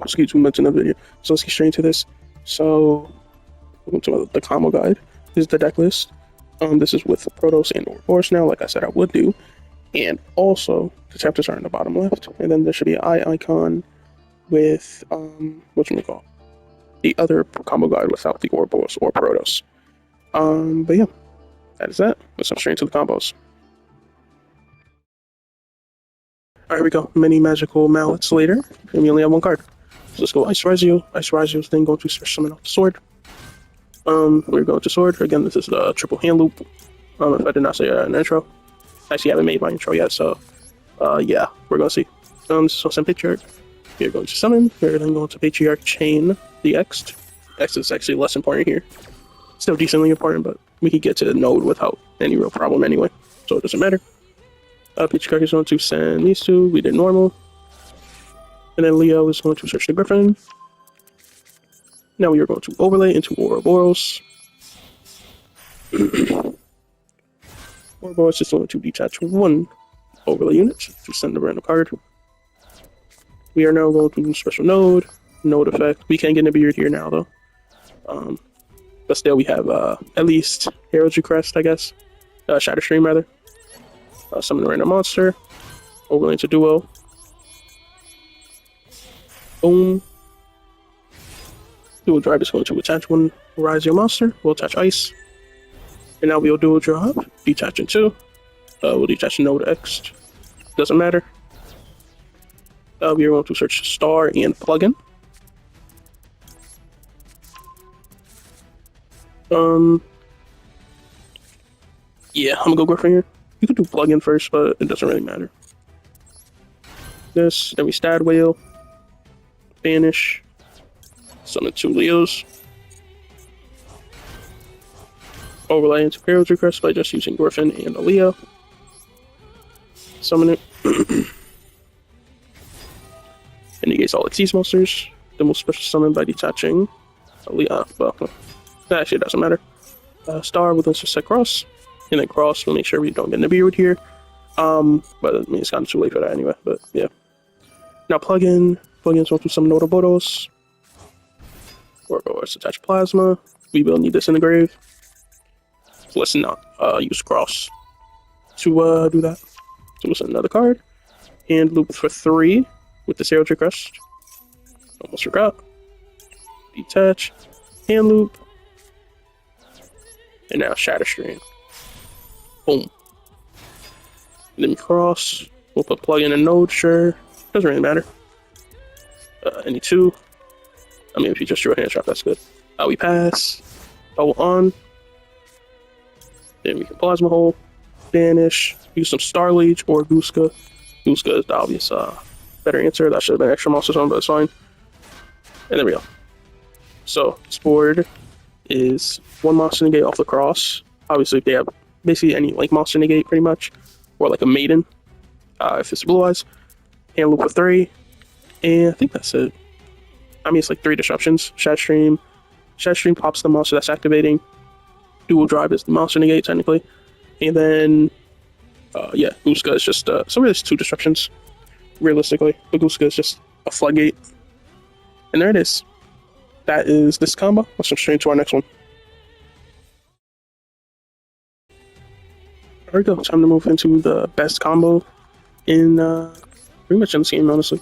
ski too much in the video, so let's get straight into this. So, welcome to the combo guide. This is the deck list. This is with Protos and Ouroboros now, like I said I would do. And also, the chapters are in the bottom left, and then there should be an eye icon with, whatchamacallit, the other combo guide without the Ouroboros or Protos. But yeah, that is that. Let's jump straight into the combos. Alright, here we go. Many magical mallets later, and we only have one card. So let's go Ice Ryzeal. Ice Ryzeal is then going to special summon off the sword. We're going to sword. Again, this is the triple hand loop. If I did not say that in the intro. Actually, I haven't made my intro yet, so yeah, we're going to see. So send Patriarch. We're going to summon. We're then going to Patriarch chain the X. X is actually less important here. Still decently important, but we can get to the node without any real problem anyway, so it doesn't matter. Patriarch is going to send these two. We did normal. And then Leo is going to search the Griffin. Now we are going to overlay into Ouroboros. Ouroboros is going to detach one overlay unit to send a random card. We are now going to do special node effect. We can't get a beard here now though. But still we have at least Heraldic Ryzeal, I guess. Shatter Stream rather. Summon a random monster. Overlay into Duel. Boom. Dual Drive is going to attach one Ryzeal monster. We'll attach Ice. And now we'll Dual Drive. Detach in two. We'll detach Node X. Doesn't matter. We are going to search Star and Plugin. Yeah, I'm gonna go Griffin here. You could do Plugin first, but it doesn't really matter. This, then we Stad Whale. Banish. Summon two Leos. Overlay into Heraldic Ryzeal by just using Griffin and a Leo. Summon it. And negates all Xyz monsters. Then we'll special summon by detaching a Leo. Well, that actually doesn't matter. Star with us set cross. And then cross, we'll make sure we don't get in the beard here. But I mean, it's gotten too late for that anyway, but yeah. Now plugin. Plugins going to summon Ouroboros. Ouroboros attach plasma. We will need this in the grave. So let's not use cross to do that. So we'll send another card. And loop for 3 with the Heraldic Ryzeal. Almost forgot. Detach. Hand loop. And now Shatter Stream. Boom. And then cross. We'll put plug in a node, sure. Doesn't really matter. Any two. I mean, if you just drew a hand trap, that's good. We pass. Double on. Then we can Plasma Hole. Banish. Use some Star Leech or Guska. Guska is the obvious better answer. That should have been extra monster zone, but it's fine. And there we go. So, this board is one monster negate off the cross. Obviously, if they have basically any like monster negate, pretty much. Or like a Maiden. If it's Blue Eyes. Hand loop for 3. And I think that's it. I mean, it's like 3 disruptions. Shatter Stream. Shatter Stream pops the monster that's activating. Dual Drive is the monster negate, technically. And then, yeah, Guska is just, so really it's 2 disruptions, realistically. But Guska is just a floodgate. And there it is. That is this combo. Let's jump straight into our next one. There we go. Time to move into the best combo in, pretty much in this game, honestly.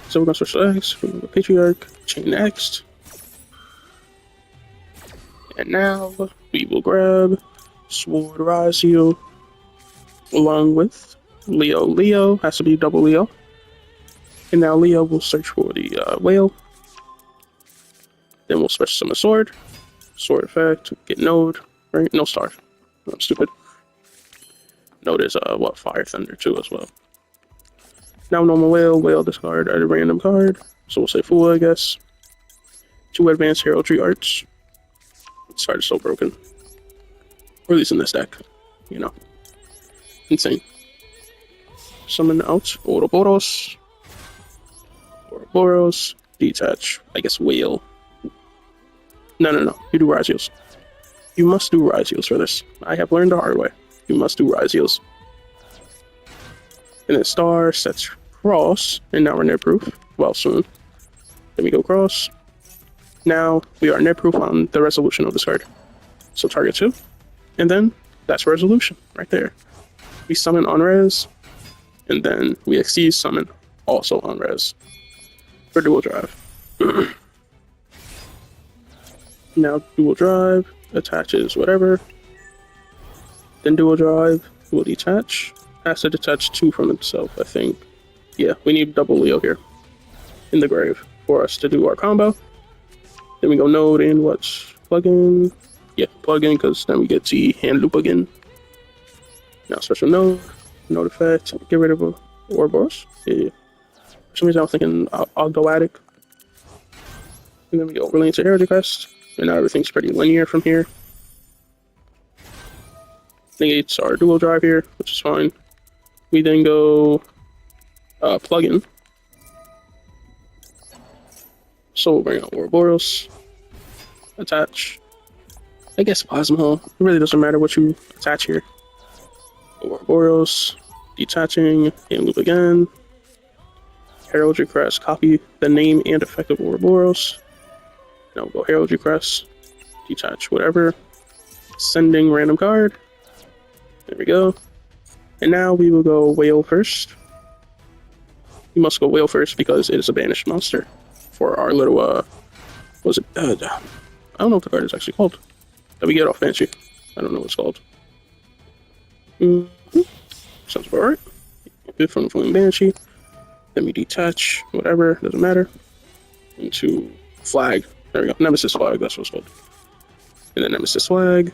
So we're going to switch to X, we're going to Patriarch, chain next. And now we will grab Sword Ryzeal along with Leo. Leo has to be double Leo. And now Leo will search for the whale. Then we'll special summon Sword. Sword effect, get node, right? No star. I'm stupid. Node is what, Fire Thunder too as well. Now normal whale discard a random card. So we'll say Fool, I guess. 2 advanced heraldry arts. This card is so broken. Or at least in this deck. You know. Insane. Summon out Ouroboros. Ouroboros. Detach. I guess whale. No. You do Ryzeals. You must do Ryzeals for this. I have learned the hard way. You must do Ryzeals. And then Star sets cross, and now we're near proof. Well, soon. Then we go cross. Now we are net proof on the resolution of this card. So target 2. And then that's resolution right there. We summon on res. And then we XC summon also on res for dual drive. Now dual drive attaches whatever. Then dual drive will detach. Has to detach 2 from itself, I think. Yeah, we need double Leo here in the grave for us to do our combo. Then we go node and what's plugin? Yeah, plugin, because then we get the hand loop again. Now special node, node effect, get rid of Ouroboros. Yeah. For some reason I was thinking Ogdoatic. And then we go overlay into Heraldic Ryzeal, and now everything's pretty linear from here. Negates our dual drive here, which is fine. We then go plugin. So we'll bring out Ouroboros, attach. I guess Plasma. It really doesn't matter what you attach here. Ouroboros, detaching, and loop again. Heraldic Ryzeal, copy the name and effect of Ouroboros. Now we'll go Heraldic Ryzeal, detach whatever. Sending random card. There we go. And now we will go whale first. We must go whale first because it is a banished monster. For our little, what was it? I don't know what the card is actually called. That we get off Banshee. I don't know what it's called. Sounds about right. Good from the Flame Banshee. Then we detach, whatever, doesn't matter. Into flag. There we go. Nemesis flag, that's what it's called. And then Nemesis flag.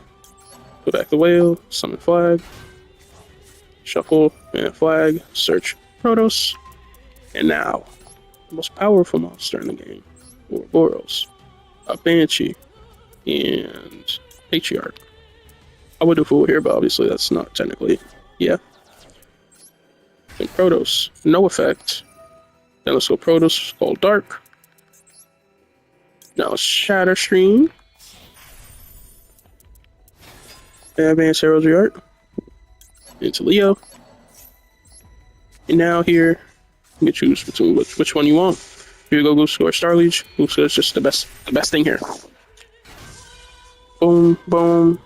Put back the whale, summon flag. Shuffle, and flag, search Protos. And now, the most powerful monster in the game, Ouroboros, a Banshee, and Patriarch. I would do Fool here, but obviously that's not technically, yeah. Then Protos, no effect. Then let's go Protos, called Dark. Now Shatter Stream. Advanced Heraldry Art. Into Leo. And now here, you can choose between which one you want. Here you go, Goose or Star Leech. Goose is just the best thing here. Boom, boom.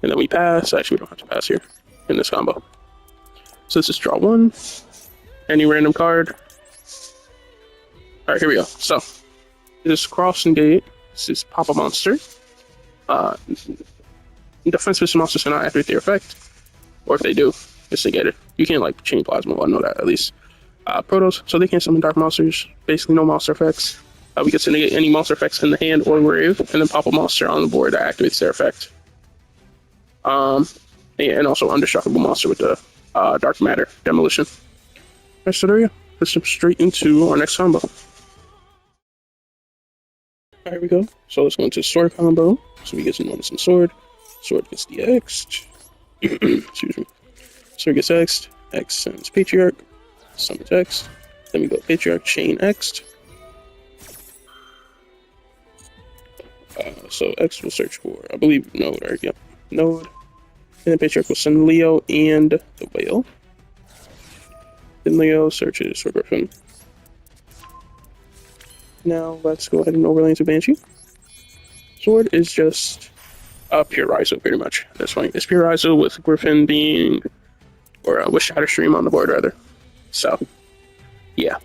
And then we pass. Actually, we don't have to pass here in this combo. So let's just draw 1. Any random card. Alright, here we go. So, this cross and gate. This is Pop a Monster. Defensive monsters cannot activate their effect. Or if they do, it's negated. You can't like chain plasma, well, I know that at least. Protos, so they can't summon dark monsters. Basically, no monster effects. We get to negate any monster effects in the hand or grave, and then pop a monster on the board that activates their effect. And also undestructible monster with the dark matter demolition. Alright, so there you go. Let's jump straight into our next combo. Alright, here we go. So let's go into sword combo. So we get some bonus in sword. Sword gets DX'd. Excuse me. Sword gets X'd. X sends Patriarch. Summons X. Then we go Patriarch, chain X'd. So X will search for, I believe, Node, right? Yep. Node. And then Patriarch will send Leo and the whale. Then Leo searches for Griffin. Now let's go ahead and overlay into Banshee. Sword is just pure Ryzeal, pretty much. That's fine. It's pure Ryzeal with Griffin being, or with Shatter Stream on the board, rather. So, yeah.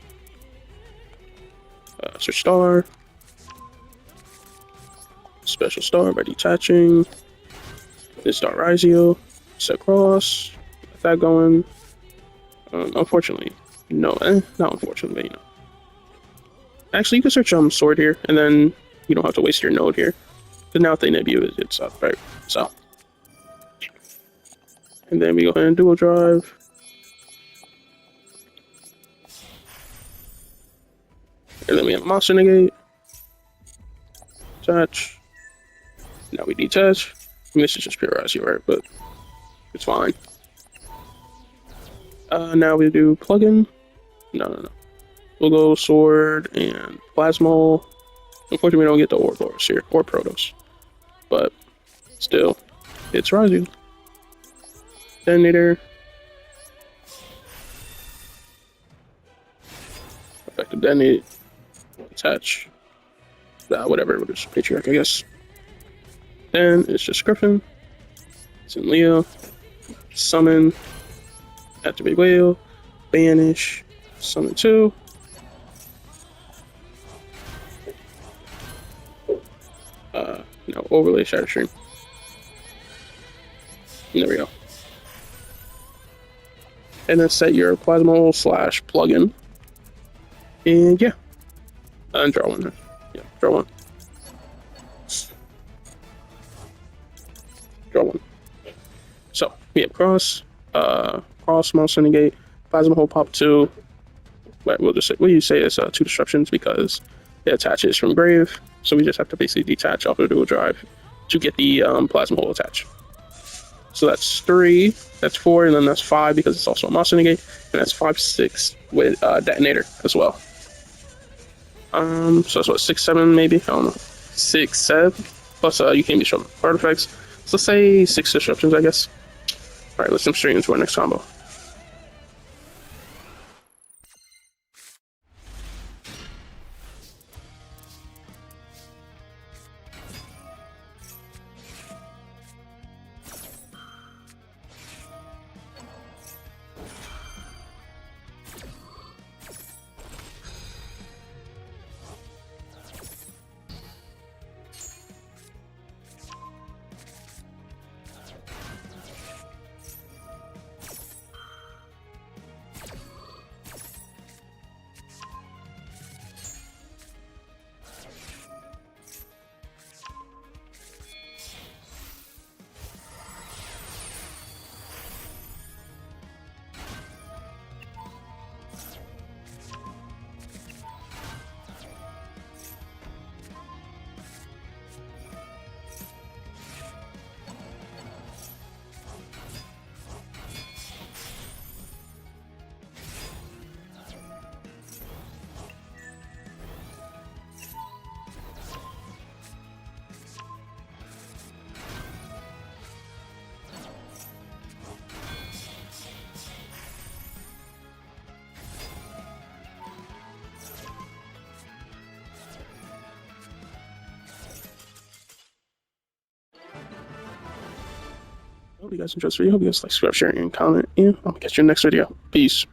Search Star. Special Star by detaching. Then Star Ryzeal. Set Cross. Get that going. Unfortunately, no. Not unfortunately, but you know. Actually, you can search Sword here, and then you don't have to waste your node here. Because now if they nib you, it's up, right? So. And then we go ahead and dual drive. And then we have monster negate. Attach. Now we detach. I mean, this is just pure Ryzeal, right? But it's fine. Now we do plugin. No. We'll go sword and plasma. Unfortunately, we don't get the Ouroboros here, or Protos. But still, it's Ryzeal. Detonator. Effective detonate. attach, whatever, we'll just patriarch, I guess. Then it's just Griffin. It's in Leo. Summon. Activate Whale. Banish. Summon 2. No, overlay Shadow Stream. There we go. And then set your Plasma slash plugin. And yeah. And draw one. Yeah, draw one. Draw one. So we have cross, monster negate, plasma hole pop 2. But we'll just say it's 2 disruptions because it attaches from grave. So we just have to basically detach off of the dual drive to get the plasma hole attached. So that's 3, that's 4, and then that's 5 because it's also a monster negate, and that's 5, 6 with detonator as well. So that's what, 6, 7 maybe? I don't know. 6, 7. Plus you can't be showing artifacts. So let's say 6 disruptions, I guess. Alright, let's jump straight into our next combo. Hope you guys enjoyed this video. Hope you guys like, subscribe, share, and comment. And I'll catch you in the next video. Peace.